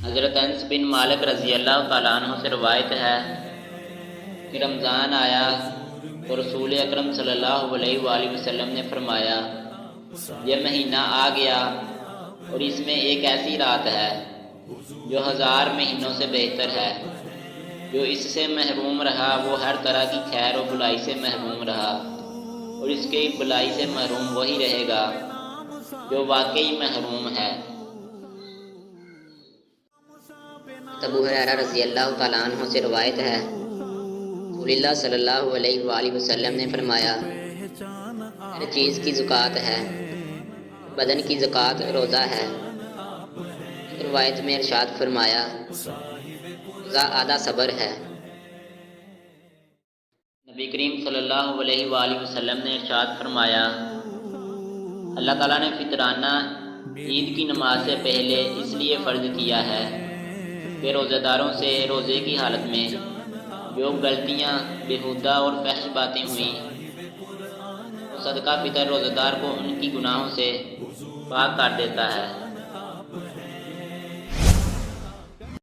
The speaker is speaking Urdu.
حضرت انس بن مالک رضی اللہ تعالیٰ عنہ سے روایت ہے کہ رمضان آیا تو رسول اکرم صلی اللہ علیہ وآلہ وسلم نے فرمایا یہ مہینہ آ گیا اور اس میں ایک ایسی رات ہے جو 1000 مہینوں سے بہتر ہے۔ جو اس سے محروم رہا وہ ہر طرح کی خیر و بلائی سے محروم رہا، اور اس کی بلائی سے محروم وہی رہے گا جو واقعی محروم ہے۔ ابو ہریرہ رضی اللہ تعالیٰ عنہ سے روایت ہے رسول اللہ صلی اللہ علیہ وآلہ وسلم نے فرمایا ہر چیز کی زکوٰۃ ہے، بدن کی زکوٰۃ روزہ ہے۔ ایک روایت میں ارشاد فرمایا روزہ آدھا صبر ہے۔ نبی کریم صلی اللہ علیہ وآلہ وسلم نے ارشاد فرمایا اللہ تعالیٰ نے فطرانہ عید کی نماز سے پہلے اس لیے فرض کیا ہے کہ روزہ داروں سے روزے کی حالت میں جو غلطیاں بیہودہ اور فحش باتیں ہوئیں وہ صدقہ فطر روزہ دار کو ان کی گناہوں سے پاک کر دیتا ہے۔